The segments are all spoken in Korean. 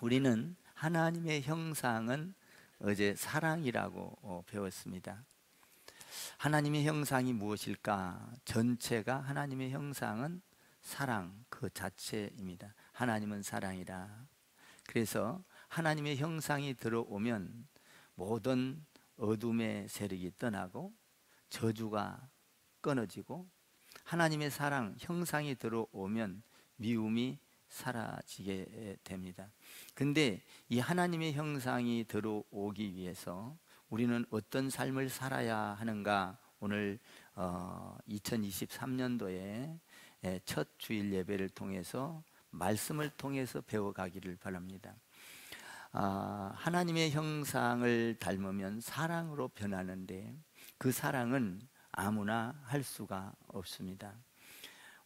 우리는 하나님의 형상은 어제 사랑이라고 배웠습니다. 하나님의 형상이 무엇일까? 전체가 하나님의 형상은 사랑 그 자체입니다. 하나님은 사랑이라. 그래서 하나님의 형상이 들어오면 모든 어둠의 세력이 떠나고 저주가 끊어지고, 하나님의 사랑 형상이 들어오면 미움이 사라지게 됩니다. 근데 이 하나님의 형상이 들어오기 위해서 우리는 어떤 삶을 살아야 하는가? 오늘 2023년도에 첫 주일 예배를 통해서 말씀을 통해서 배워가기를 바랍니다. 하나님의 형상을 닮으면 사랑으로 변하는데 그 사랑은 아무나 할 수가 없습니다.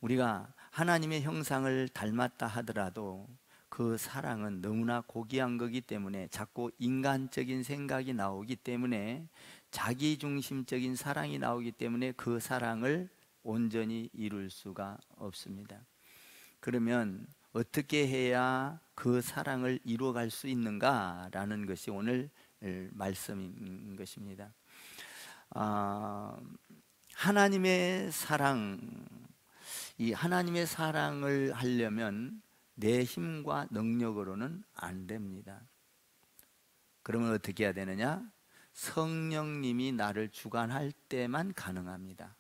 우리가 하나님의 형상을 닮았다 하더라도 그 사랑은 너무나 고귀한 거기 때문에 자꾸 인간적인 생각이 나오기 때문에, 자기중심적인 사랑이 나오기 때문에 그 사랑을 온전히 이룰 수가 없습니다. 그러면 어떻게 해야 그 사랑을 이루어갈 수 있는가라는 것이 오늘 말씀인 것입니다. 하나님의 사랑, 이 하나님의 사랑을 하려면 내 힘과 능력으로는 안 됩니다. 그러면 어떻게 해야 되느냐? 성령님이 나를 주관할 때만 가능합니다.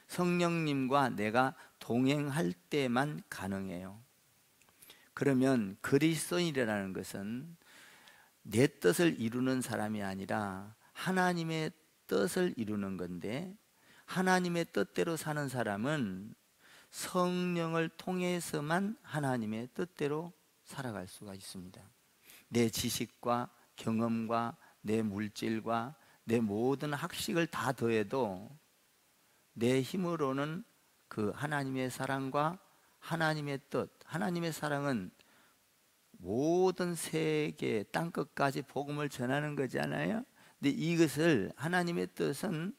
성령님과 내가 동행할 때만 가능해요. 그러면 그리스도인이라는 것은 내 뜻을 이루는 사람이 아니라 하나님의 뜻을 이루는 건데, 하나님의 뜻대로 사는 사람은 성령을 통해서만 하나님의 뜻대로 살아갈 수가 있습니다. 내 지식과 경험과 내 물질과 내 모든 학식을 다 더해도 내 힘으로는 그 하나님의 사랑과 하나님의 뜻, 하나님의 사랑은 모든 세계 땅끝까지 복음을 전하는 거잖아요. 근데 이것을, 하나님의 뜻은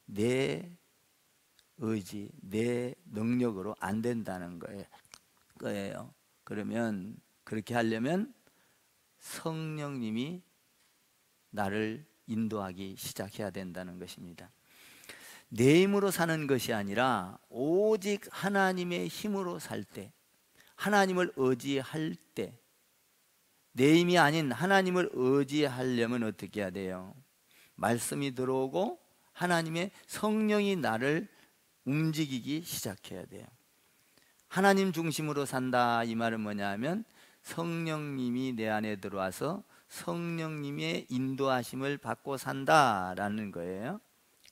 내 의지, 내 능력으로 안 된다는 거예요. 그러면 그렇게 하려면 성령님이 나를 인도하기 시작해야 된다는 것입니다. 내 힘으로 사는 것이 아니라 오직 하나님의 힘으로 살 때, 하나님을 의지할 때, 내 힘이 아닌 하나님을 의지하려면 어떻게 해야 돼요? 말씀이 들어오고 하나님의 성령이 나를 움직이기 시작해야 돼요. 하나님 중심으로 산다, 이 말은 뭐냐면 성령님이 내 안에 들어와서 성령님의 인도하심을 받고 산다라는 거예요.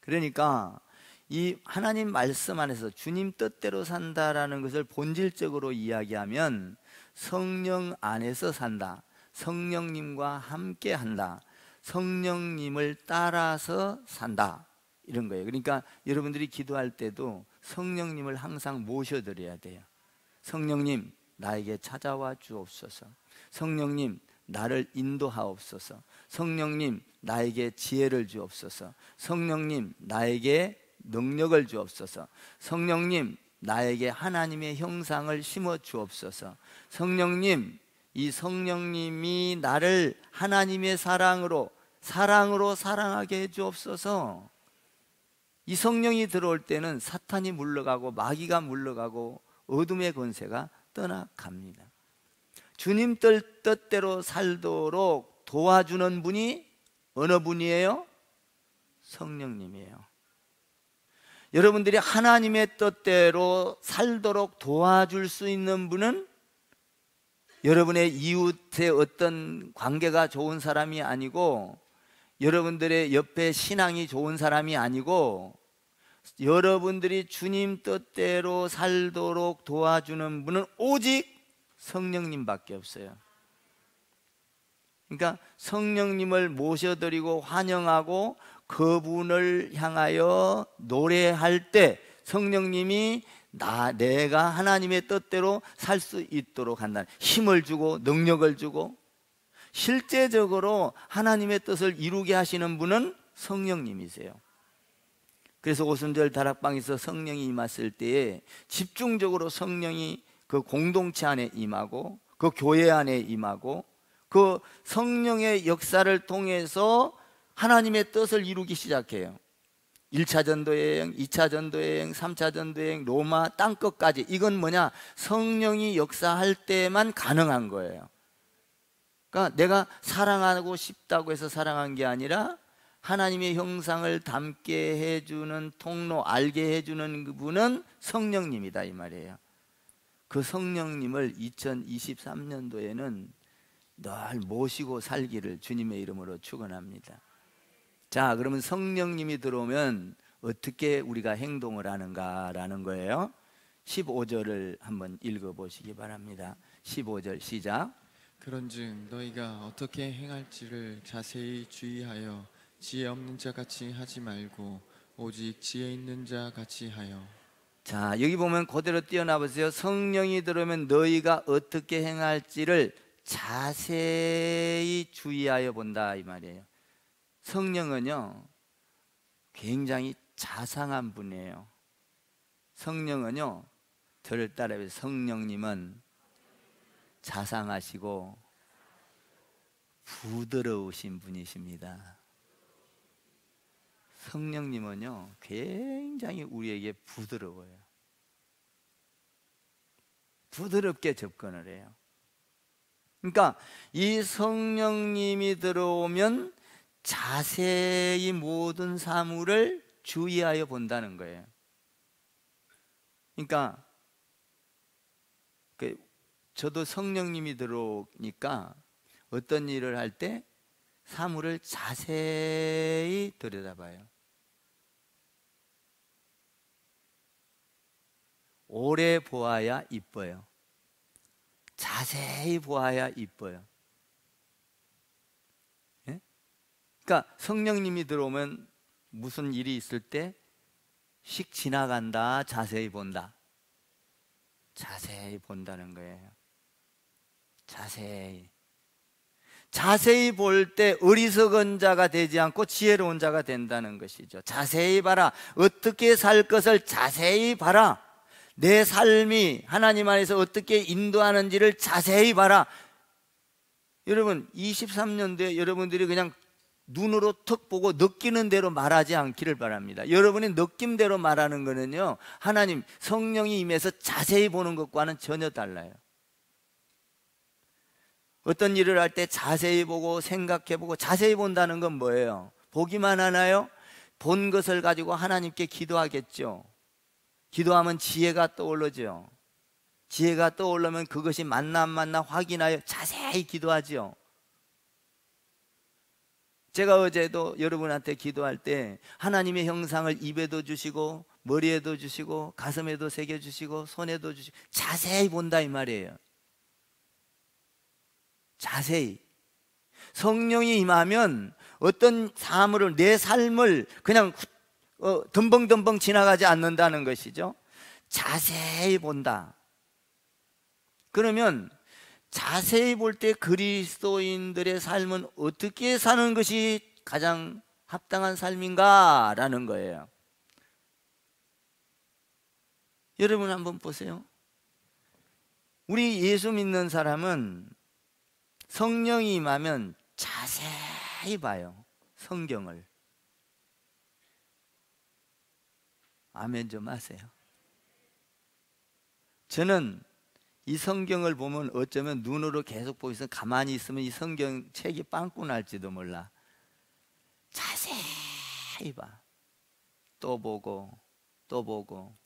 그러니까 이 하나님 말씀 안에서 주님 뜻대로 산다라는 것을 본질적으로 이야기하면 성령 안에서 산다, 성령님과 함께 한다, 성령님을 따라서 산다, 이런 거예요. 그러니까 여러분들이 기도할 때도 성령님을 항상 모셔드려야 돼요. 성령님, 나에게 찾아와 주옵소서. 성령님, 나를 인도하옵소서. 성령님, 나에게 지혜를 주옵소서. 성령님, 나에게 능력을 주옵소서. 성령님, 나에게 하나님의 형상을 심어 주옵소서. 성령님, 이 성령님이 나를 하나님의 사랑으로 사랑하게 해 주옵소서. 이 성령이 들어올 때는 사탄이 물러가고 마귀가 물러가고 어둠의 권세가 떠나갑니다. 주님 뜻대로 살도록 도와주는 분이 어느 분이에요? 성령님이에요. 여러분들이 하나님의 뜻대로 살도록 도와줄 수 있는 분은 여러분의 이웃의 어떤 관계가 좋은 사람이 아니고, 여러분들의 옆에 신앙이 좋은 사람이 아니고, 여러분들이 주님 뜻대로 살도록 도와주는 분은 오직 성령님밖에 없어요. 그러니까 성령님을 모셔드리고 환영하고 그분을 향하여 노래할 때 성령님이 내가 하나님의 뜻대로 살 수 있도록 한다는 힘을 주고 능력을 주고, 실제적으로 하나님의 뜻을 이루게 하시는 분은 성령님이세요. 그래서 오순절 다락방에서 성령이 임했을 때에 집중적으로 성령이 그 공동체 안에 임하고 그 교회 안에 임하고 그 성령의 역사를 통해서 하나님의 뜻을 이루기 시작해요. 1차 전도여행, 2차 전도여행, 3차 전도여행, 로마 땅끝까지. 이건 뭐냐? 성령이 역사할 때만 가능한 거예요. 그러니까 내가 사랑하고 싶다고 해서 사랑한 게 아니라 하나님의 형상을 담게 해주는 통로, 알게 해주는 그분은 성령님이다 이 말이에요. 그 성령님을 2023년도에는 늘 모시고 살기를 주님의 이름으로 축원합니다. 자, 그러면 성령님이 들어오면 어떻게 우리가 행동을 하는가라는 거예요. 15절을 한번 읽어보시기 바랍니다. 15절 시작. 그런즉 너희가 어떻게 행할지를 자세히 주의하여 지혜 없는 자 같이 하지 말고 오직 지혜 있는 자 같이 하여. 자, 여기 보면 그대로 띄어나 보세요. 성령이 들어오면 너희가 어떻게 행할지를 자세히 주의하여 본다 이 말이에요. 성령은요 굉장히 자상한 분이에요. 성령은요, 저를 따라해, 성령님은 자상하시고 부드러우신 분이십니다. 성령님은요 굉장히 우리에게 부드러워요. 부드럽게 접근을 해요. 그러니까 이 성령님이 들어오면 자세히 모든 사물을 주의하여 본다는 거예요. 그러니까 저도 성령님이 들어오니까 어떤 일을 할 때 사물을 자세히 들여다봐요. 오래 보아야 이뻐요. 자세히 보아야 이뻐요. 예? 그러니까 성령님이 들어오면 무슨 일이 있을 때 씩 지나간다, 자세히 본다. 자세히 본다는 거예요. 자세히 볼 때 어리석은 자가 되지 않고 지혜로운 자가 된다는 것이죠. 자세히 봐라. 어떻게 살 것을 자세히 봐라. 내 삶이 하나님 안에서 어떻게 인도하는지를 자세히 봐라. 여러분 23년도에 여러분들이 그냥 눈으로 턱 보고 느끼는 대로 말하지 않기를 바랍니다. 여러분이 느낌대로 말하는 거는요, 하나님 성령이 임해서 자세히 보는 것과는 전혀 달라요. 어떤 일을 할 때 자세히 보고 생각해 보고. 자세히 본다는 건 뭐예요? 보기만 하나요? 본 것을 가지고 하나님께 기도하겠죠. 기도하면 지혜가 떠오르죠. 지혜가 떠오르면 그것이 맞나 안 맞나 확인하여 자세히 기도하죠. 제가 어제도 여러분한테 기도할 때 하나님의 형상을 입에도 주시고 머리에도 주시고 가슴에도 새겨주시고 손에도 주시고 자세히 본다 이 말이에요. 자세히. 성령이 임하면 어떤 사물을, 내 삶을 그냥 덤벙덤벙 지나가지 않는다는 것이죠. 자세히 본다. 그러면 자세히 볼 때 그리스도인들의 삶은 어떻게 사는 것이 가장 합당한 삶인가 라는 거예요. 여러분 한번 보세요. 우리 예수 믿는 사람은 성령이 임하면 자세히 봐요. 성경을. 아멘 좀 하세요. 저는 이 성경을 보면 어쩌면 눈으로 계속 보고 있으면, 가만히 있으면 이 성경 책이 빵꾸 날지도 몰라. 자세히 봐. 또 보고 또 보고.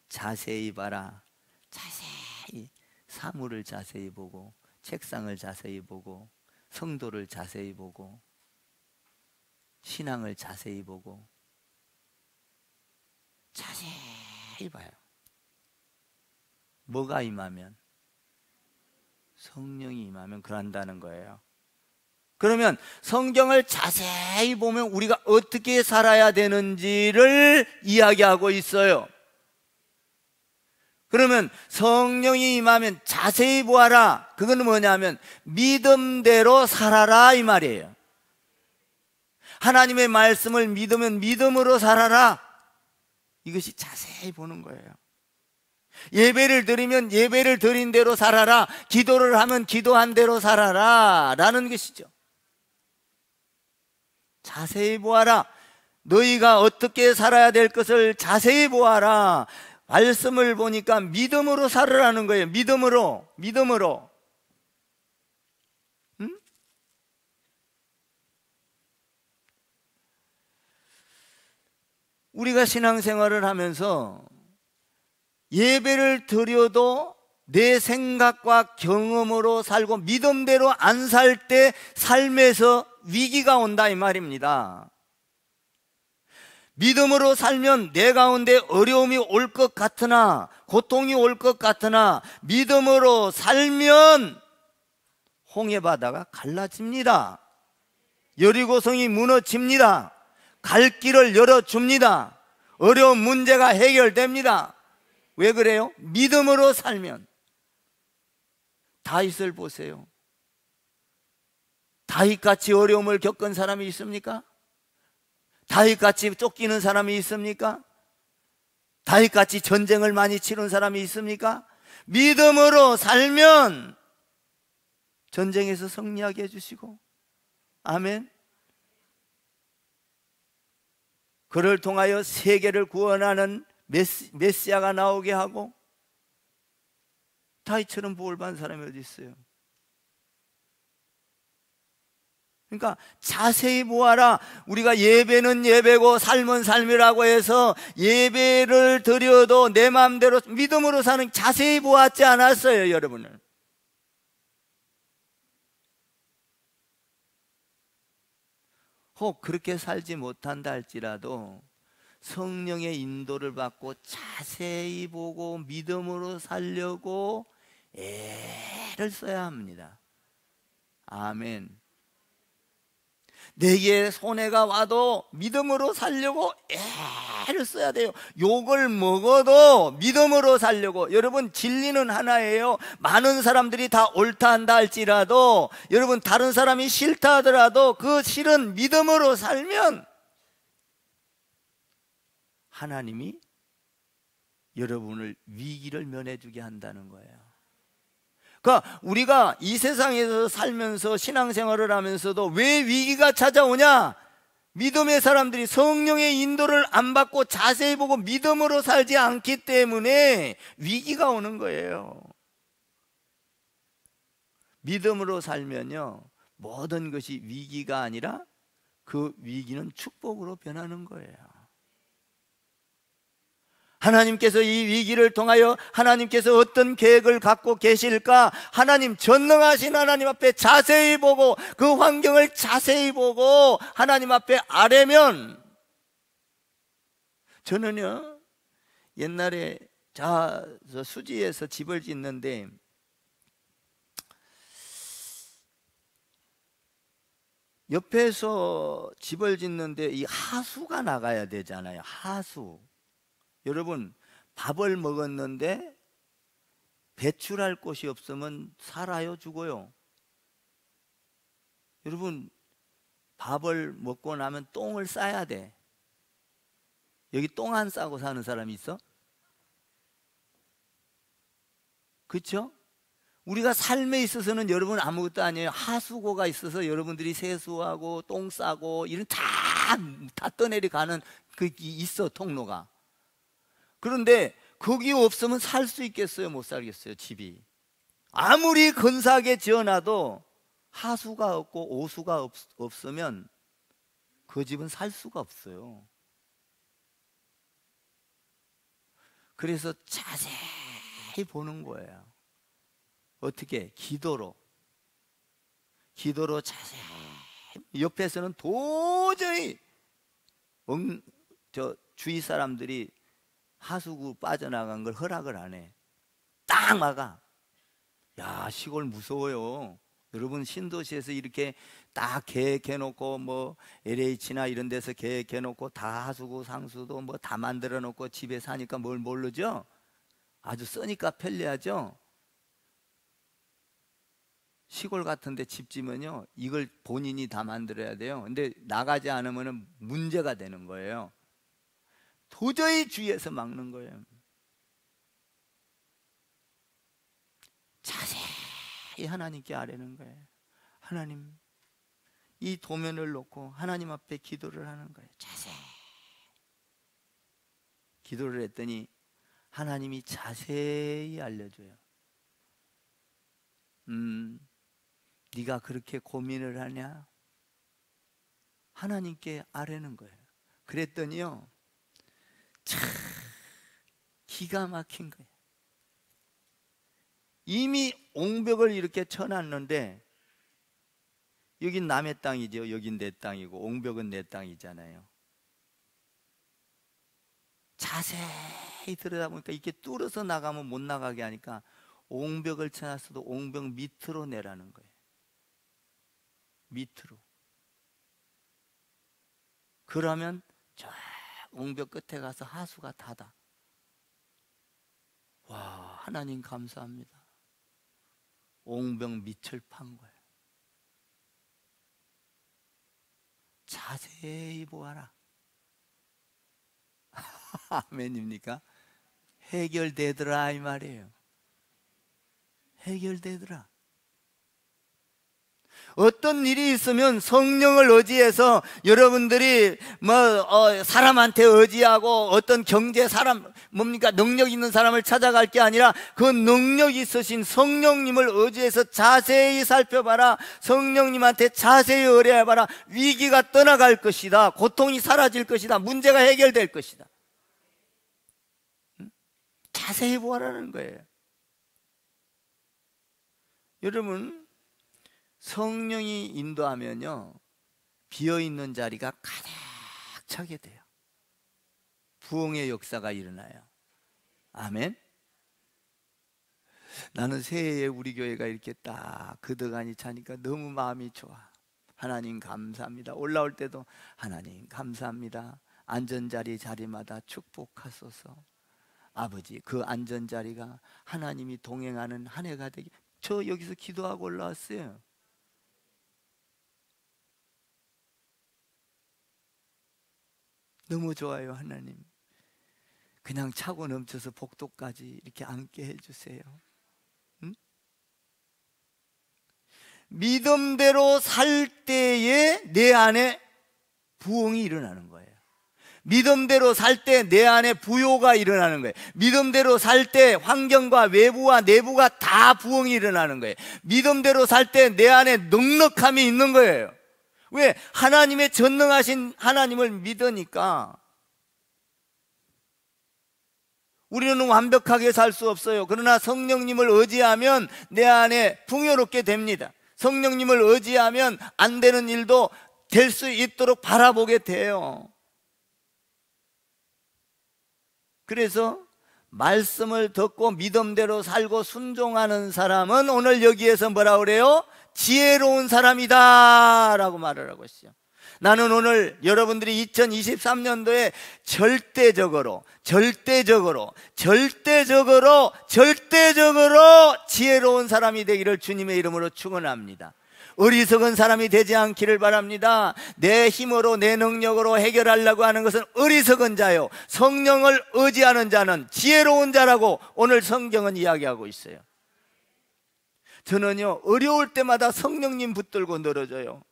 자세히 봐라. 자세히. 사물을 자세히 보고, 책상을 자세히 보고, 성도를 자세히 보고, 신앙을 자세히 보고. 자세히 봐요. 뭐가 임하면? 성령이 임하면 그런다는 거예요. 그러면 성경을 자세히 보면 우리가 어떻게 살아야 되는지를 이야기하고 있어요. 그러면 성령이 임하면 자세히 보아라. 그건 뭐냐면 믿음대로 살아라 이 말이에요. 하나님의 말씀을 믿으면 믿음으로 살아라. 이것이 자세히 보는 거예요. 예배를 드리면 예배를 드린 대로 살아라, 기도를 하면 기도한 대로 살아라 라는 것이죠. 자세히 보아라. 너희가 어떻게 살아야 될 것을 자세히 보아라. 말씀을 보니까 믿음으로 살으라는 거예요. 믿음으로. 응? 우리가 신앙생활을 하면서 예배를 드려도 내 생각과 경험으로 살고 믿음대로 안 살 때 삶에서 위기가 온다 이 말입니다. 믿음으로 살면 내 가운데 어려움이 올 것 같으나, 고통이 올 것 같으나, 믿음으로 살면 홍해바다가 갈라집니다. 여리고성이 무너집니다. 갈 길을 열어줍니다. 어려운 문제가 해결됩니다. 왜 그래요? 믿음으로 살면. 다윗을 보세요. 다윗같이 어려움을 겪은 사람이 있습니까? 다윗같이 쫓기는 사람이 있습니까? 다윗같이 전쟁을 많이 치른 사람이 있습니까? 믿음으로 살면 전쟁에서 승리하게 해주시고, 아멘. 그를 통하여 세계를 구원하는 메시아가 나오게 하고, 다윗처럼 부활받은 사람이 어디 있어요? 그러니까 자세히 보아라. 우리가 예배는 예배고 삶은 삶이라고 해서 예배를 드려도 내 마음대로 믿음으로 사는, 자세히 보았지 않았어요, 여러분은. 혹 그렇게 살지 못한다 할지라도 성령의 인도를 받고 자세히 보고 믿음으로 살려고 애를 써야 합니다. 아멘. 내게 손해가 와도 믿음으로 살려고 애를 써야 돼요. 욕을 먹어도 믿음으로 살려고. 여러분, 진리는 하나예요. 많은 사람들이 다 옳다 한다 할지라도, 여러분 다른 사람이 싫다 하더라도 그 실은 믿음으로 살면 하나님이 여러분을 위기를 면해주게 한다는 거예요. 그러니까 우리가 이 세상에서 살면서 신앙생활을 하면서도 왜 위기가 찾아오냐? 믿음의 사람들이 성령의 인도를 안 받고 자세히 보고 믿음으로 살지 않기 때문에 위기가 오는 거예요. 믿음으로 살면요, 모든 것이 위기가 아니라 그 위기는 축복으로 변하는 거예요. 하나님께서 이 위기를 통하여 하나님께서 어떤 계획을 갖고 계실까? 하나님, 전능하신 하나님 앞에 자세히 보고 그 환경을 자세히 보고 하나님 앞에 아뢰면, 저는요 옛날에 저 수지에서 집을 짓는데 옆에서 집을 짓는데 이 하수가 나가야 되잖아요. 하수. 여러분, 밥을 먹었는데 배출할 곳이 없으면 살아요, 죽어요? 여러분, 밥을 먹고 나면 똥을 싸야 돼. 여기 똥 안 싸고 사는 사람이 있어? 그렇죠? 우리가 삶에 있어서는 여러분 아무것도 아니에요. 하수구가 있어서 여러분들이 세수하고 똥 싸고 이런 다 떠내려 가는 그 있어, 통로가. 그런데 거기 없으면 살 수 있겠어요? 못 살겠어요? 집이 아무리 근사하게 지어놔도 하수가 없고 오수가 없으면 그 집은 살 수가 없어요. 그래서 자세히 보는 거예요. 어떻게? 기도로 자세히. 옆에서는 도저히 주위 사람들이 하수구 빠져나간 걸 허락을 안 해. 딱 막아. 야, 시골 무서워요. 여러분, 신도시에서 이렇게 딱 계획해놓고 뭐 LH나 이런 데서 계획해놓고 다 하수구 상수도 뭐 다 만들어 놓고 집에 사니까 뭘 모르죠? 아주 쓰니까 편리하죠? 시골 같은데 집 지면요, 이걸 본인이 다 만들어야 돼요. 근데 나가지 않으면 문제가 되는 거예요. 도저히 주위에서 막는 거예요. 자세히 하나님께 아뢰는 거예요. 하나님, 이 도면을 놓고 하나님 앞에 기도를 하는 거예요. 자세히 기도를 했더니 하나님이 자세히 알려줘요. 네가 그렇게 고민을 하냐? 하나님께 아뢰는 거예요. 그랬더니요, 참 기가 막힌 거예요. 이미 옹벽을 이렇게 쳐놨는데, 여긴 남의 땅이죠. 여긴 내 땅이고 옹벽은 내 땅이잖아요. 자세히 들여다보니까 이렇게 뚫어서 나가면 못 나가게 하니까 옹벽을 쳐놨어도 옹벽 밑으로 내라는 거예요. 밑으로. 그러면 저 옹벽 끝에 가서 하수가 닫아. 와, 하나님 감사합니다. 옹벽 밑을 판 거예요. 자세히 보아라. 아멘입니까? 해결되더라 이 말이에요. 해결되더라. 어떤 일이 있으면 성령을 의지해서 여러분들이 사람한테 의지하고 어떤 경제 사람 능력 있는 사람을 찾아갈 게 아니라 그 능력 있으신 성령님을 의지해서 자세히 살펴봐라. 성령님한테 자세히 의뢰해봐라. 위기가 떠나갈 것이다. 고통이 사라질 것이다. 문제가 해결될 것이다. 자세히 보아라는 거예요. 여러분, 성령이 인도하면요, 비어있는 자리가 가득 차게 돼요. 부흥의 역사가 일어나요. 아멘. 나는 새해에 우리 교회가 이렇게 딱 그득하니 차니까 너무 마음이 좋아. 하나님 감사합니다. 올라올 때도 하나님 감사합니다. 안전자리 자리마다 축복하소서. 아버지, 그 안전자리가 하나님이 동행하는 한 해가 되게. 저 여기서 기도하고 올라왔어요. 너무 좋아요. 하나님, 그냥 차고 넘쳐서 복도까지 이렇게 앉게 해주세요. 응? 믿음대로 살 때에 내 안에 부흥이 일어나는 거예요. 믿음대로 살 때 내 안에 부요가 일어나는 거예요. 믿음대로 살 때 환경과 외부와 내부가 다 부흥이 일어나는 거예요. 믿음대로 살 때 내 안에 넉넉함이 있는 거예요. 왜? 하나님의 전능하신 하나님을 믿으니까. 우리는 완벽하게 살 수 없어요. 그러나 성령님을 의지하면 내 안에 풍요롭게 됩니다. 성령님을 의지하면 안 되는 일도 될 수 있도록 바라보게 돼요. 그래서 말씀을 듣고 믿음대로 살고 순종하는 사람은 오늘 여기에서 뭐라 그래요? 지혜로운 사람이다 라고 말을 하고 있어요. 나는 오늘 여러분들이 2023년도에 절대적으로 지혜로운 사람이 되기를 주님의 이름으로 축원합니다. 어리석은 사람이 되지 않기를 바랍니다. 내 힘으로 내 능력으로 해결하려고 하는 것은 어리석은 자요, 성령을 의지하는 자는 지혜로운 자라고 오늘 성경은 이야기하고 있어요. 저는요, 어려울 때마다 성령님 붙들고 늘어져요.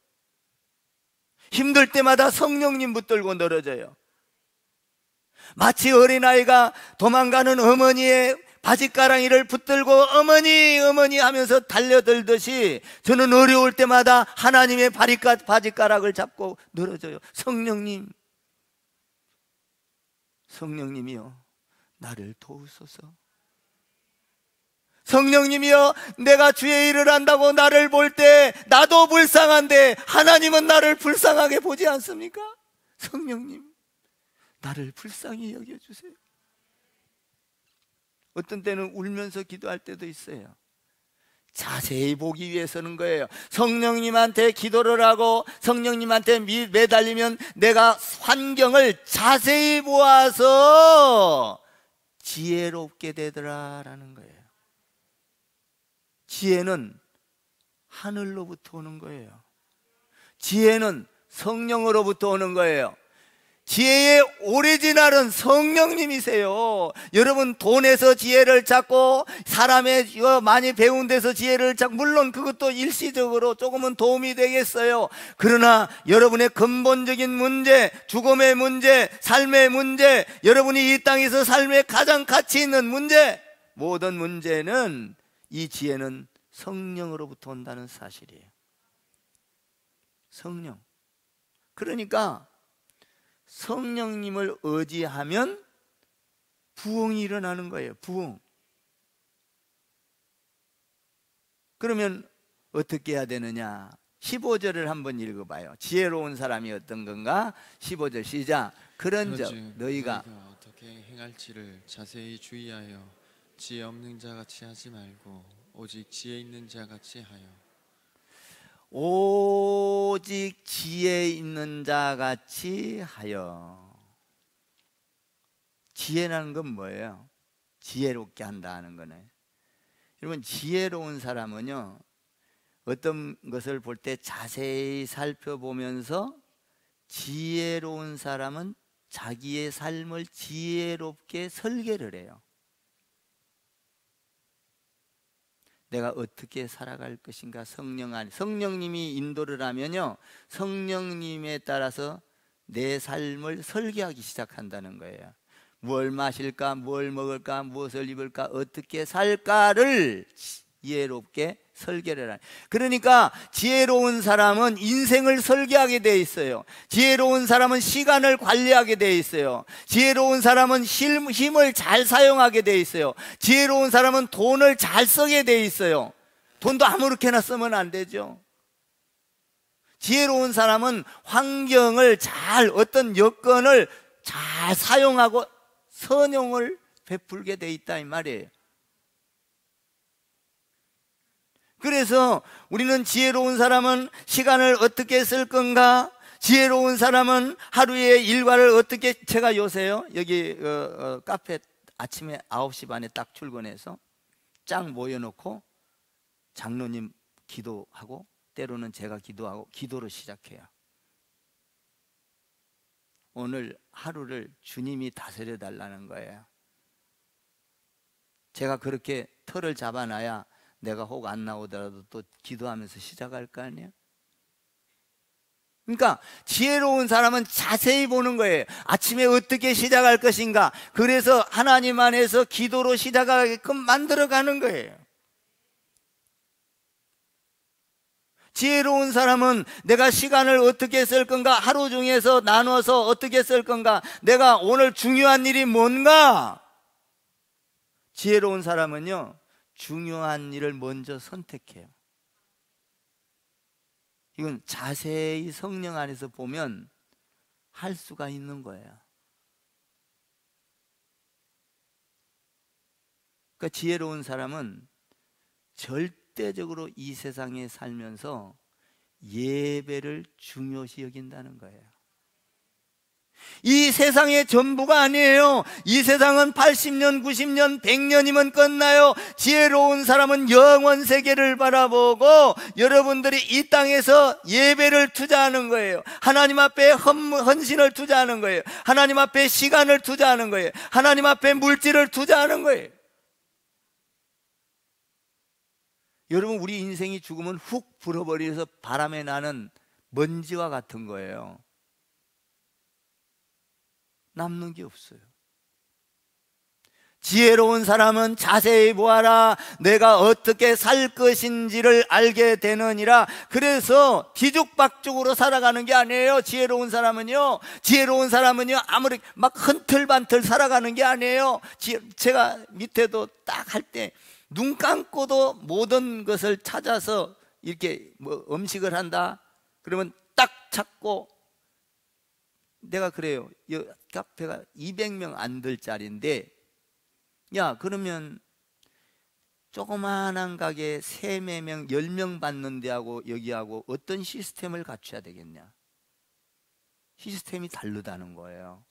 힘들 때마다 성령님 붙들고 늘어져요. 마치 어린아이가 도망가는 어머니의 바지가랑이를 붙들고 어머니 어머니 하면서 달려들듯이 저는 어려울 때마다 하나님의 바지가락을 잡고 늘어져요. 성령님이요, 나를 도우소서. 성령님이여, 내가 주의 일을 한다고 나를 볼 때 나도 불쌍한데 하나님은 나를 불쌍하게 보지 않습니까? 성령님, 나를 불쌍히 여겨주세요. 어떤 때는 울면서 기도할 때도 있어요. 자세히 보기 위해서는 거예요. 성령님한테 기도를 하고 성령님한테 매달리면 내가 환경을 자세히 보아서 지혜롭게 되더라라는 거예요. 지혜는 하늘로부터 오는 거예요. 지혜는 성령으로부터 오는 거예요. 지혜의 오리지널은 성령님이세요. 여러분 돈에서 지혜를 찾고 사람의 많이 배운 데서 지혜를 찾고, 물론 그것도 일시적으로 조금은 도움이 되겠어요. 그러나 여러분의 근본적인 문제, 죽음의 문제, 삶의 문제, 여러분이 이 땅에서 삶에 가장 가치 있는 문제, 모든 문제는 이 지혜는 성령으로부터 온다는 사실이에요. 성령. 그러니까 성령님을 의지하면 부흥이 일어나는 거예요. 부흥. 그러면 어떻게 해야 되느냐? 15절을 한번 읽어봐요. 지혜로운 사람이 어떤 건가? 15절 시작. 그런즉 너희가 어떻게 행할지를 자세히 주의하여 지혜 없는 자 같이 하지 말고 오직 지혜 있는 자 같이 하여. 오직 지혜 있는 자 같이 하여. 지혜라는 건 뭐예요? 지혜롭게 한다는 거네. 여러분, 지혜로운 사람은요, 어떤 것을 볼 때 자세히 살펴보면서, 지혜로운 사람은 자기의 삶을 지혜롭게 설계를 해요. 내가 어떻게 살아갈 것인가? 성령님이 인도를 하면요, 성령님에 따라서 내 삶을 설계하기 시작한다는 거예요. 뭘 마실까? 뭘 먹을까? 무엇을 입을까? 어떻게 살까를 지혜롭게 설계를 하는. 그러니까 지혜로운 사람은 인생을 설계하게 돼 있어요. 지혜로운 사람은 시간을 관리하게 돼 있어요. 지혜로운 사람은 힘을 잘 사용하게 돼 있어요. 지혜로운 사람은 돈을 잘 쓰게 돼 있어요. 돈도 아무렇게나 쓰면 안 되죠. 지혜로운 사람은 환경을 잘, 어떤 여건을 잘 사용하고 선용을 베풀게 돼 있다 이 말이에요. 그래서 우리는 지혜로운 사람은 시간을 어떻게 쓸 건가? 지혜로운 사람은 하루의 일과를 어떻게, 제가 요새요 여기 카페 아침에 9시 반에 딱 출근해서 쫙 모여놓고 장로님 기도하고 때로는 제가 기도하고 기도로 시작해요. 오늘 하루를 주님이 다스려 달라는 거예요. 제가 그렇게 틀을 잡아놔야 내가 혹 안 나오더라도 또 기도하면서 시작할 거 아니에요? 그러니까 지혜로운 사람은 자세히 보는 거예요. 아침에 어떻게 시작할 것인가. 그래서 하나님 안에서 기도로 시작하게끔 만들어가는 거예요. 지혜로운 사람은 내가 시간을 어떻게 쓸 건가, 하루 중에서 나눠서 어떻게 쓸 건가, 내가 오늘 중요한 일이 뭔가. 지혜로운 사람은요, 중요한 일을 먼저 선택해요. 이건 자세히 성령 안에서 보면 할 수가 있는 거예요. 그러니까 지혜로운 사람은 절대적으로 이 세상에 살면서 예배를 중요시 여긴다는 거예요. 이 세상의 전부가 아니에요. 이 세상은 80년, 90년, 100년이면 끝나요. 지혜로운 사람은 영원 세계를 바라보고 여러분들이 이 땅에서 예배를 투자하는 거예요. 하나님 앞에 헌신을 투자하는 거예요. 하나님 앞에 시간을 투자하는 거예요. 하나님 앞에 물질을 투자하는 거예요. 여러분, 우리 인생이 죽으면 훅 불어버려서 바람에 나는 먼지와 같은 거예요. 남는 게 없어요. 지혜로운 사람은 자세히 보아라. 내가 어떻게 살 것인지를 알게 되느니라. 그래서 뒤죽박죽으로 살아가는 게 아니에요. 지혜로운 사람은요, 아무리 막 흔틀반틀 살아가는 게 아니에요. 제가 밑에도 딱 할 때 눈 감고도 모든 것을 찾아서 이렇게 뭐 음식을 한다 그러면 딱 찾고, 내가 그래요. 이 카페가 200명 안 될 자리인데, 야, 그러면 조그마한 가게 3명, 10명 받는 데하고 여기하고 어떤 시스템을 갖춰야 되겠냐? 시스템이 다르다는 거예요.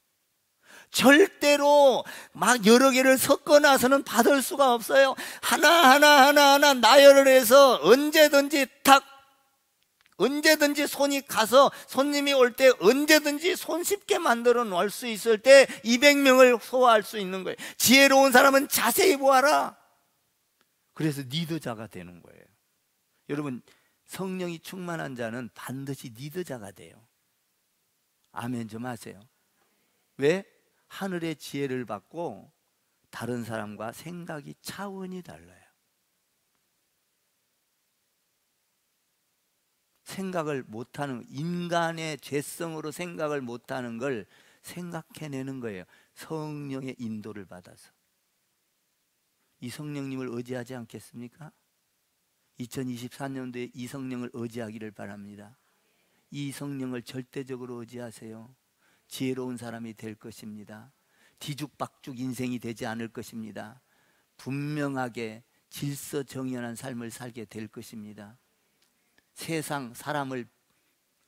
절대로 막 여러 개를 섞어 놔서는 받을 수가 없어요. 하나 나열을 해서 언제든지 탁 언제든지 손이 가서 손님이 올 때 언제든지 손쉽게 만들어 놓을 수 있을 때 200명을 소화할 수 있는 거예요. 지혜로운 사람은 자세히 보아라. 그래서 리더자가 되는 거예요. 여러분, 성령이 충만한 자는 반드시 리더자가 돼요. 아멘 좀 하세요. 왜? 하늘의 지혜를 받고 다른 사람과 생각이 차원이 달라요. 생각을 못하는, 인간의 죄성으로 생각을 못하는 걸 생각해내는 거예요. 성령의 인도를 받아서. 이 성령님을 의지하지 않겠습니까? 2024년도에 이 성령을 의지하기를 바랍니다. 이 성령을 절대적으로 의지하세요. 지혜로운 사람이 될 것입니다. 뒤죽박죽 인생이 되지 않을 것입니다. 분명하게 질서정연한 삶을 살게 될 것입니다. 세상 사람을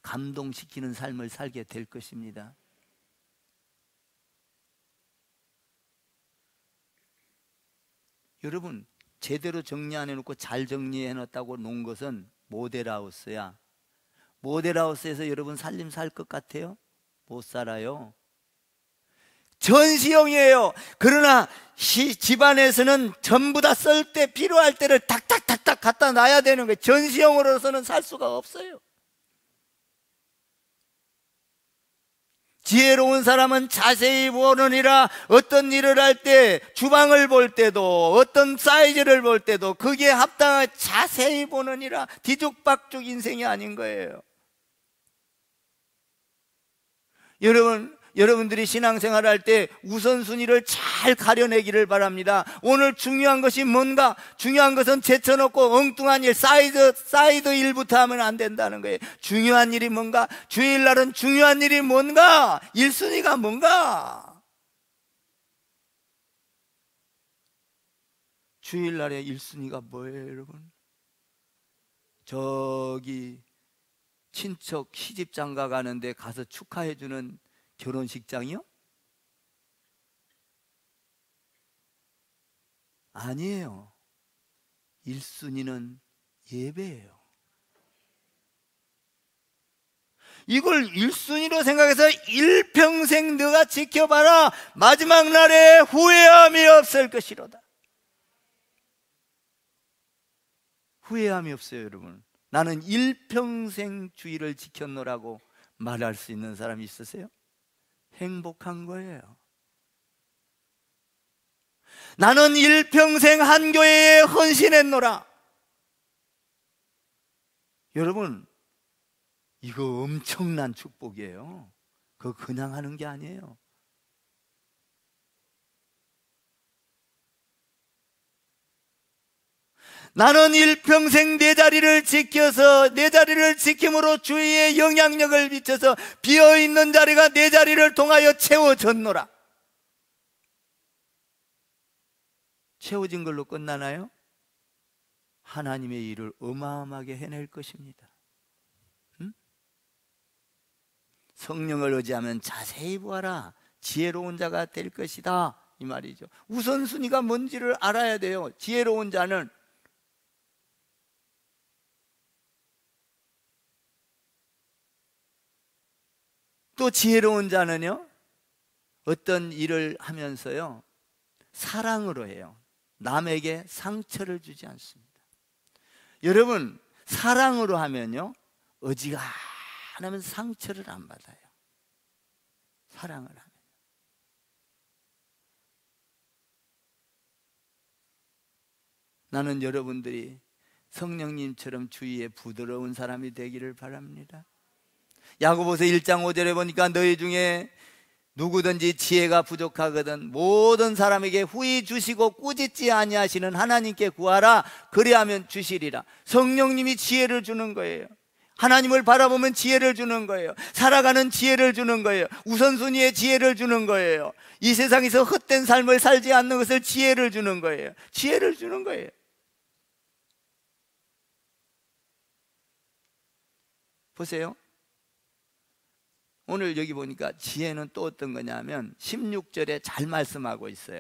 감동시키는 삶을 살게 될 것입니다. 여러분, 제대로 정리 안 해놓고 잘 정리해놨다고 놓은 것은 모델하우스야. 모델하우스에서 여러분 살림 살 것 같아요? 못 살아요. 전시형이에요. 그러나 집안에서는 전부 다 쓸 때 필요할 때를 탁탁탁탁 갖다 놔야 되는 거예요. 전시형으로서는 살 수가 없어요. 지혜로운 사람은 자세히 보느니라. 어떤 일을 할 때, 주방을 볼 때도, 어떤 사이즈를 볼 때도 그게 합당하게 자세히 보느니라. 뒤죽박죽 인생이 아닌 거예요. 여러분들이 신앙생활 할 때 우선순위를 잘 가려내기를 바랍니다. 오늘 중요한 것이 뭔가? 중요한 것은 제쳐놓고 엉뚱한 일, 사이드 일부터 하면 안 된다는 거예요. 중요한 일이 뭔가? 주일날은 중요한 일이 뭔가? 1순위가 뭔가? 주일날의 1순위가 뭐예요, 여러분? 저기 친척 시집장가 가는데 가서 축하해주는 결혼식장이요? 아니에요. 1순위는 예배예요. 이걸 1순위로 생각해서 일평생 너가 지켜봐라. 마지막 날에 후회함이 없을 것이로다. 후회함이 없어요, 여러분. 나는 일평생 주의를 지켰노라고 말할 수 있는 사람이 있으세요? 행복한 거예요. 나는 일평생 한 교회에 헌신했노라. 여러분, 이거 엄청난 축복이에요. 그거 그냥 하는 게 아니에요. 나는 일평생 내 자리를 지켜서, 내 자리를 지킴으로 주위에 영향력을 미쳐서 비어있는 자리가 내 자리를 통하여 채워졌노라. 채워진 걸로 끝나나요? 하나님의 일을 어마어마하게 해낼 것입니다. 응? 성령을 의지하면 자세히 보아라. 지혜로운 자가 될 것이다, 이 말이죠. 우선순위가 뭔지를 알아야 돼요. 지혜로운 자는 또 지혜로운 자는요, 어떤 일을 하면서요, 사랑으로 해요. 남에게 상처를 주지 않습니다. 여러분, 사랑으로 하면요, 어지간하면 상처를 안 받아요. 사랑을 하면. 나는 여러분들이 성령님처럼 주위에 부드러운 사람이 되기를 바랍니다. 야고보서 1장 5절에 보니까 너희 중에 누구든지 지혜가 부족하거든 모든 사람에게 후히 주시고 꾸짖지 아니하시는 하나님께 구하라. 그리하면 주시리라. 성령님이 지혜를 주는 거예요. 하나님을 바라보면 지혜를 주는 거예요. 살아가는 지혜를 주는 거예요. 우선순위의 지혜를 주는 거예요. 이 세상에서 헛된 삶을 살지 않는 것을 지혜를 주는 거예요. 지혜를 주는 거예요. 보세요. 오늘 여기 보니까 지혜는 또 어떤 거냐면 16절에 잘 말씀하고 있어요.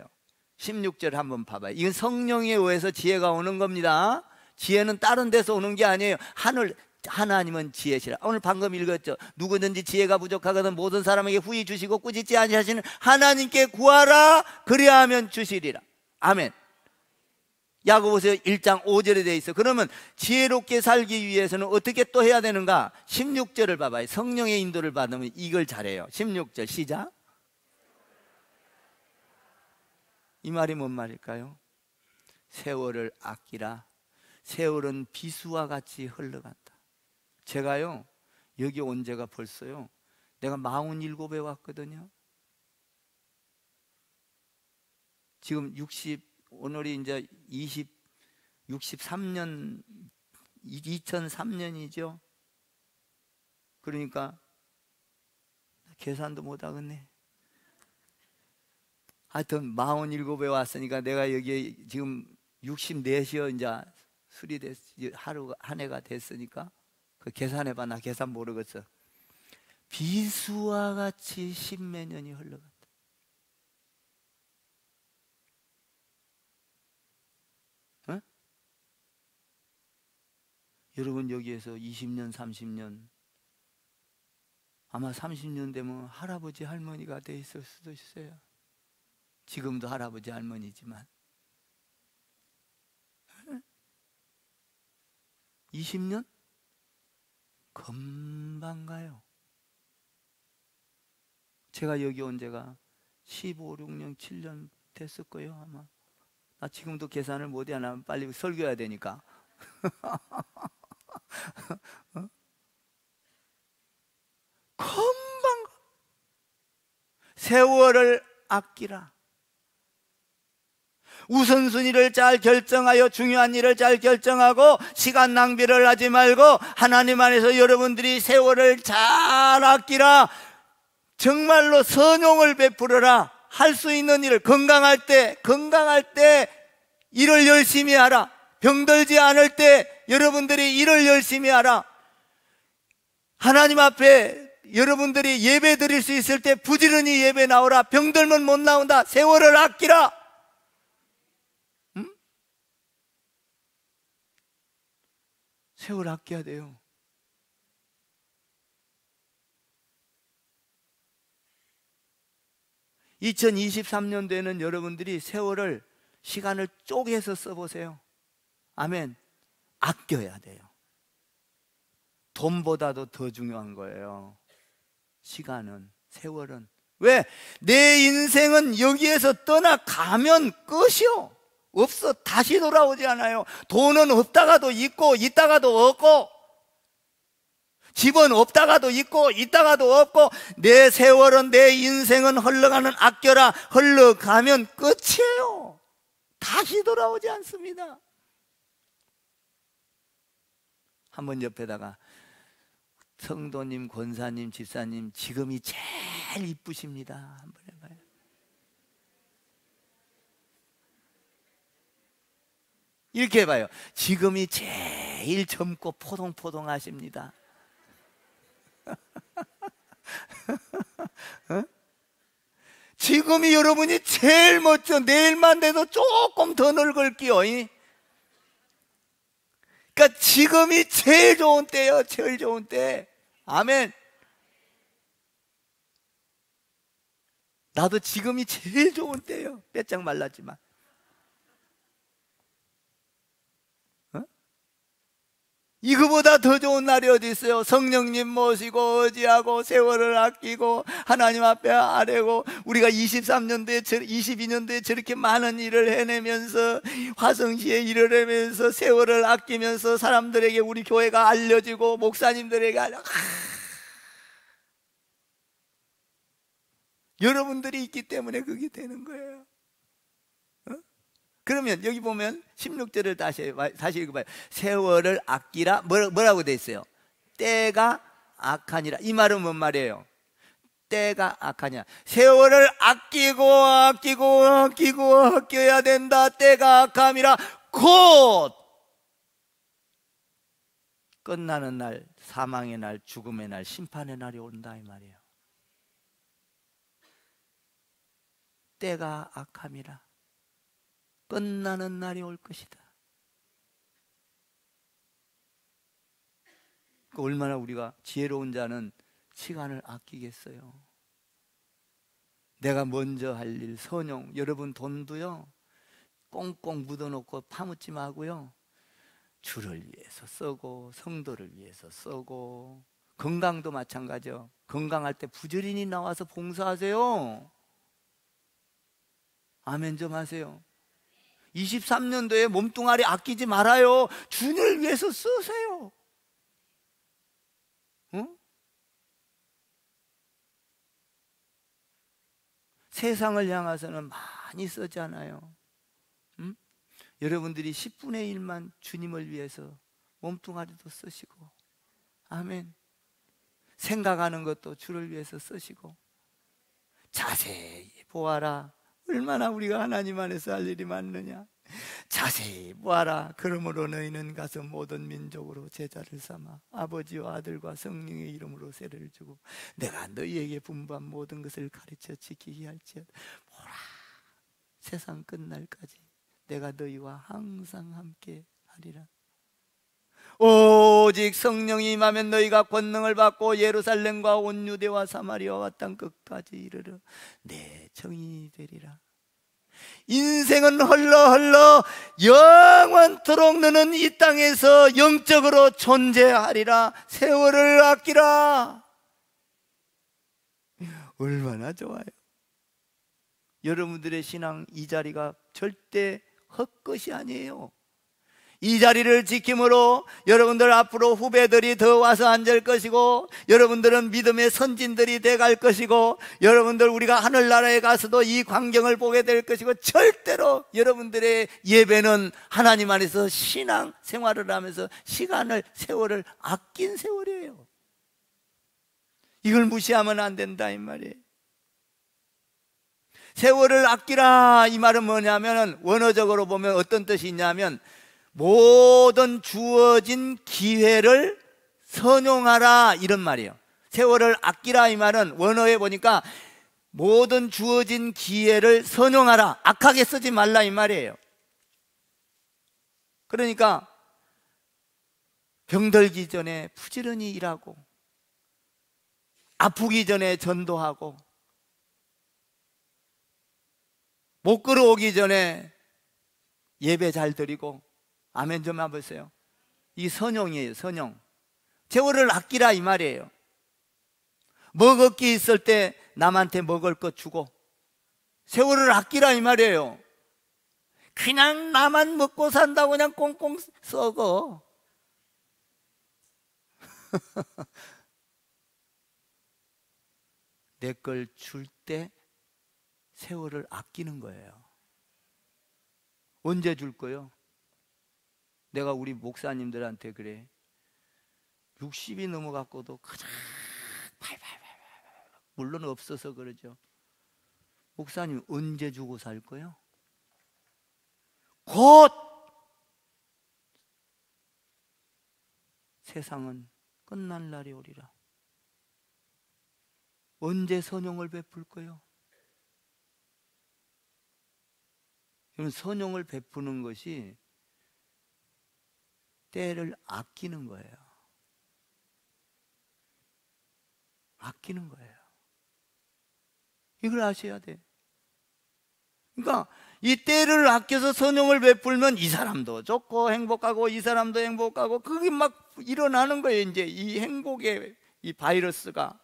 16절 한번 봐봐요. 이건 성령에 의해서 지혜가 오는 겁니다. 지혜는 다른 데서 오는 게 아니에요. 하늘 하나님은 지혜시라. 오늘 방금 읽었죠. 누구든지 지혜가 부족하거든 모든 사람에게 후히 주시고 꾸짖지 아니하시는 하나님께 구하라 그리하면 주시리라. 아멘. 야고보서 1장 5절에 되어 있어. 그러면 지혜롭게 살기 위해서는 어떻게 또 해야 되는가? 16절을 봐봐요. 성령의 인도를 받으면 이걸 잘해요. 16절 시작. 이 말이 뭔 말일까요? 세월을 아끼라. 세월은 비수와 같이 흘러간다. 제가요 여기 온 지가 벌써요 내가 47에 왔거든요. 지금 60 오늘이 이제 63년 2003년이죠. 그러니까 계산도 못 하겠네. 하여튼 47에 왔으니까 내가 여기 지금 64시여 이제 수리됐 하루 한 해가 됐으니까 그 계산해봐. 나 계산 모르겠어. 비수와 같이 십몇 년이 흘러간다. 어? 여러분 여기에서 20년 30년 아마 30년 되면 할아버지 할머니가 돼 있을 수도 있어요. 지금도 할아버지 할머니지만 20년? 금방 가요. 제가 여기 온 지가 15, 16년, 7년 됐을 거예요 아마. 나 지금도 계산을 못해. 나 빨리 설교해야 되니까. 어? 금방 가. 세월을 아끼라. 우선순위를 잘 결정하여 중요한 일을 잘 결정하고 시간 낭비를 하지 말고 하나님 안에서 여러분들이 세월을 잘 아끼라. 정말로 선용을 베풀어라. 할 수 있는 일을 건강할 때 일을 열심히 하라. 병들지 않을 때 여러분들이 일을 열심히 하라. 하나님 앞에 여러분들이 예배 드릴 수 있을 때 부지런히 예배 나오라. 병들면 못 나온다. 세월을 아끼라. 세월 아껴야 돼요. (2023년도에는) 여러분들이 세월을 시간을 쪼개서 써보세요. 아멘. 아껴야 돼요. 돈보다도 더 중요한 거예요. 시간은, 세월은. 왜? 내 인생은 여기에서 떠나가면 끝이요. 없어. 다시 돌아오지 않아요. 돈은 없다가도 있고 있다가도 없고, 집은 없다가도 있고 있다가도 없고, 내 세월은, 내 인생은 흘러가는 아껴라. 흘러가면 끝이에요. 다시 돌아오지 않습니다. 한번 옆에다가 성도님, 권사님, 집사님 지금이 제일 이쁘십니다 한번 해봐요. 이렇게 해봐요. 지금이 제일 젊고 포동포동하십니다. 어? 지금이 여러분이 제일 멋져. 내일만 돼도 조금 더 늙을게요. 그러니까 지금이 제일 좋은 때예요. 제일 좋은 때. 아멘. 나도 지금이 제일 좋은 때예요. 빼짝 말랐지만. 이거보다 더 좋은 날이 어디 있어요? 성령님 모시고 의지하고 세월을 아끼고 하나님 앞에 아뢰고, 우리가 23년도에 22년도에 저렇게 많은 일을 해내면서 화성시에 일을 하면서 세월을 아끼면서 사람들에게 우리 교회가 알려지고 목사님들에게 여러분들이 있기 때문에 그게 되는 거예요. 그러면 여기 보면 16절을 다시 읽어봐요. 세월을 아끼라. 뭐라고 돼 있어요? 때가 악하니라. 이 말은 뭔 말이에요? 때가 악하냐. 세월을 아껴야 된다. 때가 악함이라. 곧 끝나는 날, 사망의 날, 죽음의 날, 심판의 날이 온다 이 말이에요. 때가 악함이라. 끝나는 날이 올 것이다. 얼마나 우리가 지혜로운 자는 시간을 아끼겠어요. 내가 먼저 할 일, 선용. 여러분 돈도요 꽁꽁 묻어놓고 파묻지 마고요, 주를 위해서 쓰고 성도를 위해서 쓰고, 건강도 마찬가지요. 건강할 때 부지런히 나와서 봉사하세요. 아멘 좀 하세요. 23년도에 몸뚱아리 아끼지 말아요. 주를 위해서 쓰세요. 응? 세상을 향해서는 많이 쓰잖아요. 응? 여러분들이 10분의 1만 주님을 위해서 몸뚱아리도 쓰시고, 아멘. 생각하는 것도 주를 위해서 쓰시고, 자세히 보아라. 얼마나 우리가 하나님 안에서 할 일이 많느냐. 자세히 보아라. 그러므로 너희는 가서 모든 민족으로 제자를 삼아 아버지와 아들과 성령의 이름으로 세례를 주고 내가 너희에게 분부한 모든 것을 가르쳐 지키게 할지어다. 보라, 세상 끝날까지 내가 너희와 항상 함께 하리라. 오직 성령이 임하면 너희가 권능을 받고 예루살렘과 온 유대와 사마리아와 땅 끝까지 이르러 내 증인이 되리라. 인생은 흘러 영원토록 너는 이 땅에서 영적으로 존재하리라. 세월을 아끼라. 얼마나 좋아요. 여러분들의 신앙 이 자리가 절대 헛것이 아니에요. 이 자리를 지킴으로 여러분들 앞으로 후배들이 더 와서 앉을 것이고, 여러분들은 믿음의 선진들이 돼갈 것이고, 여러분들 우리가 하늘나라에 가서도 이 광경을 보게 될 것이고, 절대로 여러분들의 예배는 하나님 안에서 신앙 생활을 하면서 시간을, 세월을 아낀 세월이에요. 이걸 무시하면 안 된다 이 말이에요. 세월을 아끼라 이 말은 뭐냐면, 원어적으로 보면 어떤 뜻이 있냐면 모든 주어진 기회를 선용하라 이런 말이에요. 세월을 아끼라 이 말은 원어에 보니까 모든 주어진 기회를 선용하라, 악하게 쓰지 말라 이 말이에요. 그러니까 병들기 전에 부지런히 일하고, 아프기 전에 전도하고, 못 걸어오기 전에 예배 잘 드리고, 아멘 좀 해보세요. 이 선용이에요. 선용. 세월을 아끼라 이 말이에요. 먹을 게 있을 때 남한테 먹을 것 주고, 세월을 아끼라 이 말이에요. 그냥 나만 먹고 산다고 그냥 꽁꽁 썩어. 내 걸 줄 때 세월을 아끼는 거예요. 언제 줄 거요? 내가 우리 목사님들한테 그래. 60이 넘어갖고도 그냥 팔팔팔팔, 물론 없어서 그러죠. 목사님 언제 주고 살 거요? 곧 세상은 끝날 날이 오리라. 언제 선용을 베풀 거요? 그러면 선용을 베푸는 것이 때를 아끼는 거예요. 아끼는 거예요. 이걸 아셔야 돼. 그러니까 이 때를 아껴서 선용을 베풀면 이 사람도 좋고 행복하고 이 사람도 행복하고, 그게 막 일어나는 거예요. 이제 이 행복의 이 바이러스가.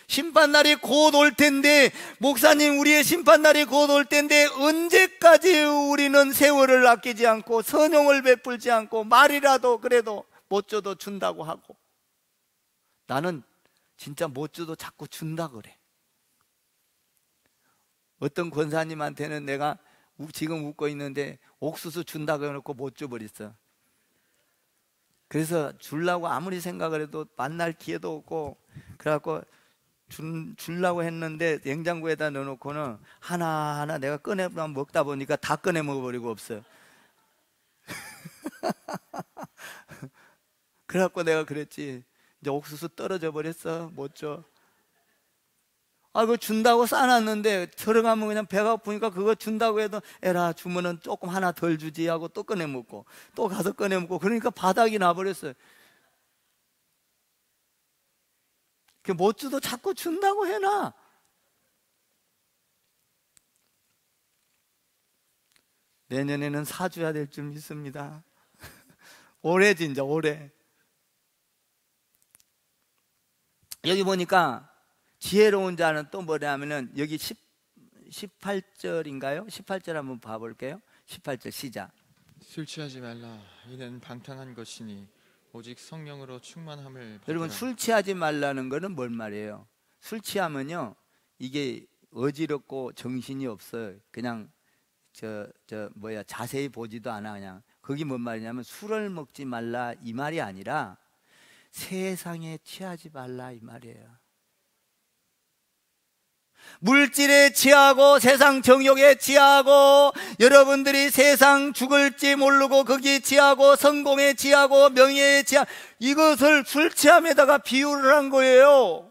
심판날이 곧 올 텐데, 목사님 우리의 심판날이 곧 올 텐데 언제까지 우리는 세월을 아끼지 않고 선용을 베풀지 않고 말이라도 그래도 못 줘도 준다고 하고, 나는 진짜 못 줘도 자꾸 준다 그래. 어떤 권사님한테는 내가 지금 웃고 있는데 옥수수 준다고 해놓고 못 줘버렸어. 그래서 주려고 아무리 생각을 해도 만날 기회도 없고, 그래갖고 주려고 했는데 냉장고에다 넣어놓고는 하나하나 내가 꺼내 먹다 보니까 다 꺼내 먹어버리고 없어요. 그래갖고 내가 그랬지, 이제 옥수수 떨어져 버렸어, 못 줘. 아, 그거 준다고 싸놨는데 들어가면 그냥 배가 고프니까 그거 준다고 해도 에라, 주면은 조금 하나 덜 주지 하고 또 꺼내 먹고 또 가서 꺼내 먹고, 그러니까 바닥이 나버렸어요. 못 주도 자꾸 준다고 해놔. 내년에는 사줘야 될 줄 믿습니다. 올해 진짜 올해. 여기 보니까 지혜로운 자는 또 뭐냐면은 여기 18절인가요? 18절 한번 봐볼게요. 18절 시작. 술 취하지 말라. 이는 방탕한 것이니 오직 성령으로 충만함을 받으라. 여러분, 술 취하지 말라는 거는 뭔 말이에요? 술 취하면요, 이게 어지럽고 정신이 없어요. 그냥 자세히 보지도 않아. 그냥 그게 뭔 말이냐면 술을 먹지 말라 이 말이 아니라 세상에 취하지 말라 이 말이에요. 물질에 취하고 세상 정욕에 취하고, 여러분들이 세상 죽을지 모르고 거기에 취하고 성공에 취하고 명예에 취하고, 이것을 술 취함에다가 비유를 한 거예요.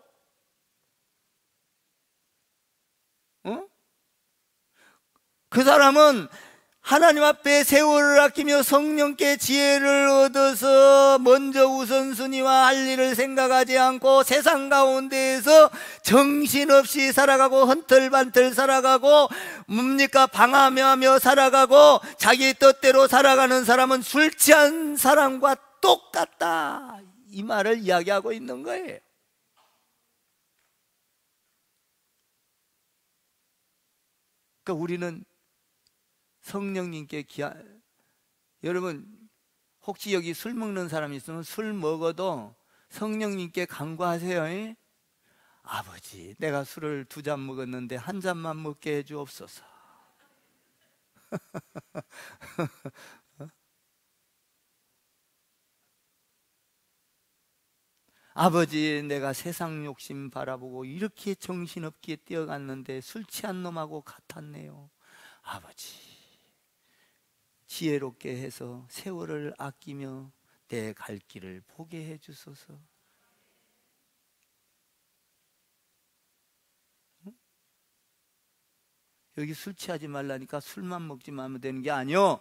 그 사람은 하나님 앞에 세월을 아끼며 성령께 지혜를 얻어서 먼저 우선순위와 할 일을 생각하지 않고 세상 가운데에서 정신없이 살아가고 헌틀반틀 살아가고 뭡니까 방황하며 살아가고 자기 뜻대로 살아가는 사람은 술 취한 사람과 똑같다, 이 말을 이야기하고 있는 거예요. 그러니까 우리는 성령님께 여러분, 혹시 여기 술 먹는 사람 있으면 술 먹어도 성령님께 간구하세요. 에? 아버지, 내가 술을 2잔 먹었는데 1잔만 먹게 해주옵소서. 아버지, 내가 세상 욕심 바라보고 이렇게 정신없게 뛰어갔는데 술 취한 놈하고 같았네요. 아버지, 지혜롭게 해서 세월을 아끼며 내 갈 길을 보게 해 주소서. 여기 술 취하지 말라니까 술만 먹지 말면 되는 게 아니요.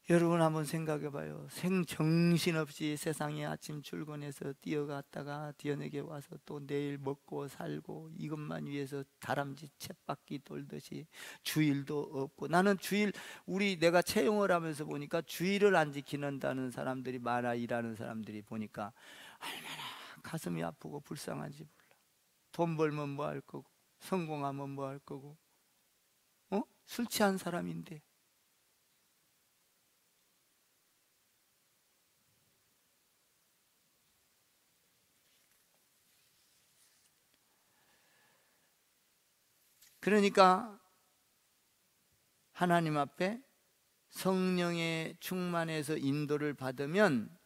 여러분 한번 생각해 봐요. 정신없이 세상에 아침 출근해서 뛰어갔다가 뒤늦게 와서 또 내일 먹고 살고 이것만 위해서 다람쥐 쳇바퀴 돌듯이 주일도 없고. 나는 주일, 내가 채용을 하면서 보니까 주일을 안 지키는다는 사람들이 많아. 일하는 사람들이 보니까 얼마나 가슴이 아프고 불쌍한지 몰라. 돈 벌면 뭐 할 거고 성공하면 뭐 할 거고, 술 취한 사람인데. 그러니까 하나님 앞에 성령의 충만해서 인도를 받으면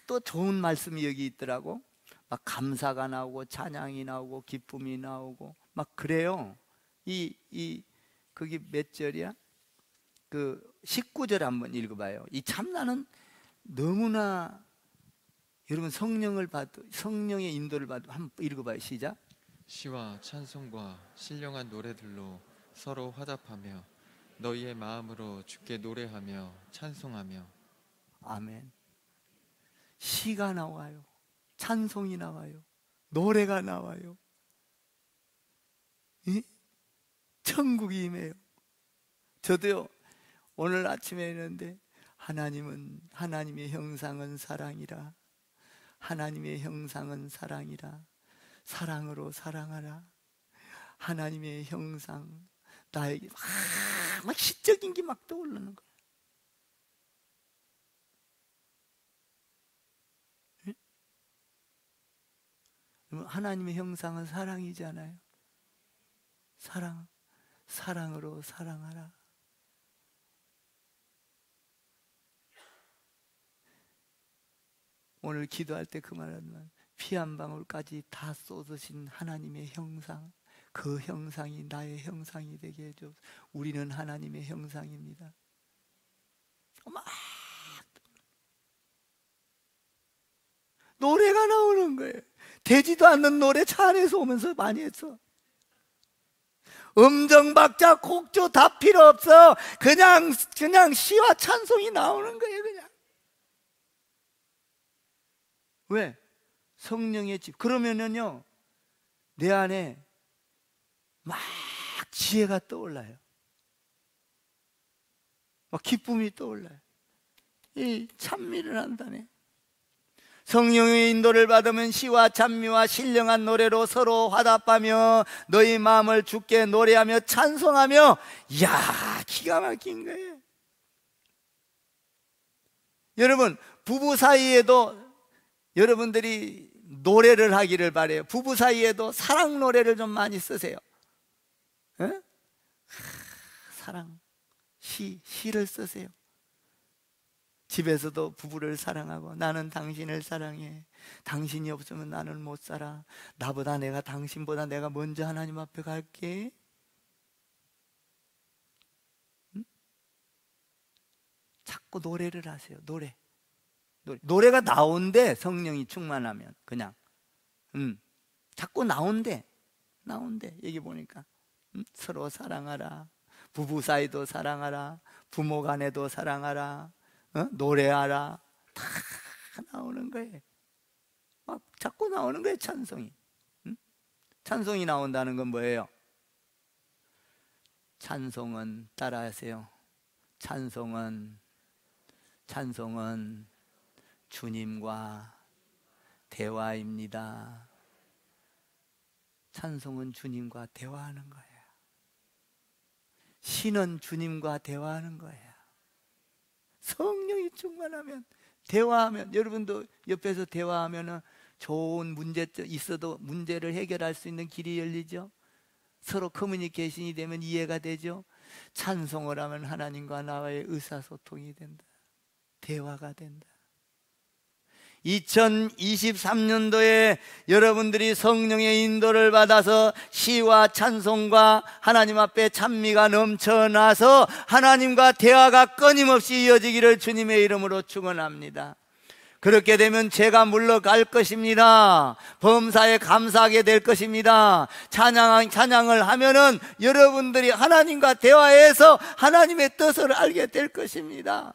또 좋은 말씀이 여기 있더라고. 막 감사가 나오고 찬양이 나오고 기쁨이 나오고 막 그래요. 그게 몇 절이야? 그 19절 한번 읽어봐요. 참 나는 너무나, 여러분 성령의 인도를 받고 한번 읽어봐요. 시작. 시와 찬송과 신령한 노래들로 서로 화답하며 너희의 마음으로 주께 노래하며 찬송하며. 아멘. 시가 나와요. 찬송이 나와요. 노래가 나와요. 천국이 임해요. 저도요, 오늘 아침에 했는데 하나님의 형상은 사랑이라. 하나님의 형상은 사랑이라. 사랑으로 사랑하라. 하나님의 형상, 나에게 막 시적인 게 막 떠오르는 거야. 하나님의 형상은 사랑이잖아요. 사랑으로 사랑하라. 오늘 기도할 때 그 말하지만 피 한 방울까지 다 쏟으신 하나님의 형상, 그 형상이 나의 형상이 되게 해줘. 우리는 하나님의 형상입니다. 막 노래가 나오는 거예요. 되지도 않는 노래 차 안에서 오면서 많이 했어. 음정, 박자, 곡조 다 필요 없어. 그냥 시와 찬송이 나오는 거예요. 그냥. 왜? 성령의 집. 그러면은요, 내 안에 막 지혜가 떠올라요. 막 기쁨이 떠올라요. 이 찬미를 한다네. 성령의 인도를 받으면 시와 찬미와 신령한 노래로 서로 화답하며 너희 마음을 주께 노래하며 찬송하며. 이야, 기가 막힌 거예요. 여러분, 부부 사이에도 여러분들이 노래를 하기를 바래요. 부부 사이에도 사랑 노래를 좀 많이 쓰세요. 에? 사랑, 시를 쓰세요. 집에서도 부부를 사랑하고, 나는 당신을 사랑해. 당신이 없으면 나는 못 살아. 당신보다 내가 먼저 하나님 앞에 갈게. 응? 자꾸 노래를 하세요. 노래가 나온대. 성령이 충만하면 그냥 자꾸 나온대. 여기 보니까 서로 사랑하라. 부부 사이도 사랑하라. 부모 간에도 사랑하라. 노래하라. 다 나오는 거예요. 막 자꾸 나오는 거예요. 찬송이. 찬송이 나온다는 건 뭐예요? 찬송은, 따라하세요. 찬송은 주님과 대화입니다. 찬송은 주님과 대화하는 거예요. 시는 주님과 대화하는 거예요. 성령이 충만하면, 대화하면, 여러분도 옆에서 대화하면 좋은 문제 있어도 문제를 해결할 수 있는 길이 열리죠. 서로 커뮤니케이션이 되면 이해가 되죠. 찬송을 하면 하나님과 나와의 의사소통이 된다. 대화가 된다. 2023년도에 여러분들이 성령의 인도를 받아서 시와 찬송과 하나님 앞에 찬미가 넘쳐나서 하나님과 대화가 끊임없이 이어지기를 주님의 이름으로 축원합니다. 그렇게 되면 죄가 물러갈 것입니다. 범사에 감사하게 될 것입니다. 찬양을 하면은 여러분들이 하나님과 대화해서 하나님의 뜻을 알게 될 것입니다.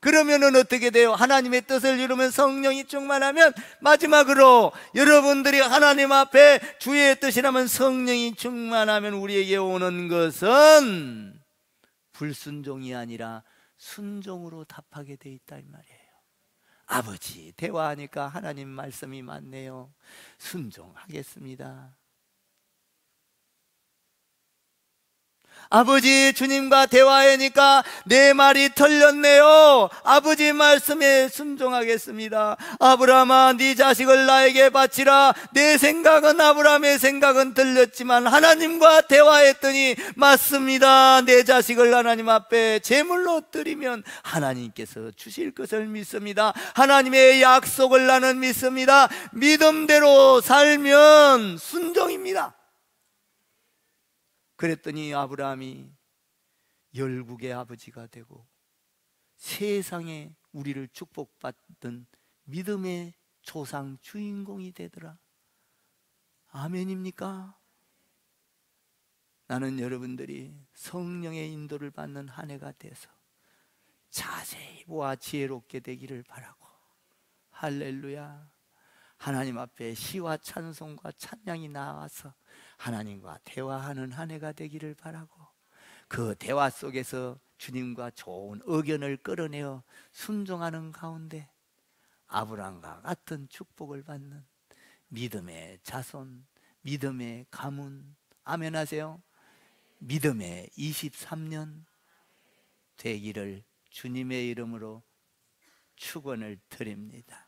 그러면은 어떻게 돼요? 하나님의 뜻을 이루면, 성령이 충만하면, 마지막으로 여러분들이 하나님 앞에 주의 뜻이라면, 성령이 충만하면 우리에게 오는 것은 불순종이 아니라 순종으로 답하게 돼 있다 이 말이에요. 아버지, 대화하니까 하나님 말씀이 맞네요. 순종하겠습니다. 아버지, 주님과 대화하니까 내 말이 틀렸네요. 아버지 말씀에 순종하겠습니다. 아브라함아, 네 자식을 나에게 바치라. 내 생각은, 아브라함의 생각은 틀렸지만 하나님과 대화했더니 맞습니다. 내 자식을 하나님 앞에 제물로 드리면 하나님께서 주실 것을 믿습니다. 하나님의 약속을 나는 믿습니다. 믿음대로 살면 순종입니다. 그랬더니 아브라함이 열국의 아버지가 되고 세상에 우리를 축복받던 믿음의 조상 주인공이 되더라. 아멘입니까? 나는 여러분들이 성령의 인도를 받는 한 해가 돼서 자세히 보아 지혜롭게 되기를 바라고, 할렐루야, 하나님 앞에 시와 찬송과 찬양이 나와서 하나님과 대화하는 한 해가 되기를 바라고, 그 대화 속에서 주님과 좋은 의견을 끌어내어 순종하는 가운데 아브라함과 같은 축복을 받는 믿음의 자손, 믿음의 가문, 아멘 하세요. 믿음의 23년 되기를 주님의 이름으로 축원을 드립니다.